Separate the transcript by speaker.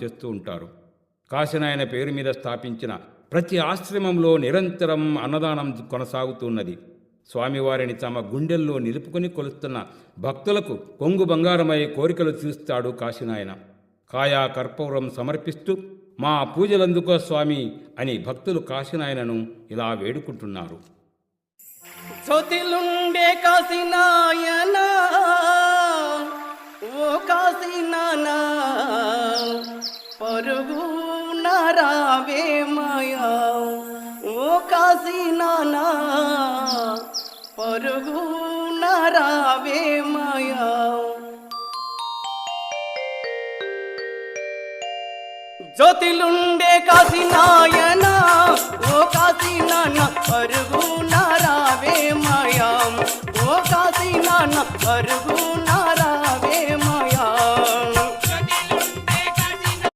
Speaker 1: చేస్తూ ఉంటారు. కాశీనాయన పేరు మీద స్థాపించిన ప్రతి ఆశ్రమంలో నిరంతరం అన్నదానం కొనసాగుతున్నది. స్వామివారిని తమ గుండెల్లో నిలుపుకొని కొలుస్తున్న భక్తులకు కొంగు బంగారమై కోరికలు తీరుస్తాడు కాశీనాయన. కాయా కర్పూరం సమర్పిస్తూ మా పూజలందుకో స్వామి అని భక్తులు కాశీనాయనను ఇలా వేడుకుంటున్నారు.
Speaker 2: జ్యోతిలుండే కాశీనాయన ఓ కాశీనాయన పరుగున రావే మాయా ఓ కాశీనాయన పరుగున రావే మాయా. జ్యోతిలుండే కాశీనాయన ఓ కాశీనాయన పరుగున రావే మాయా ఓ కాశీనాయన పరుగున రావే మాయా.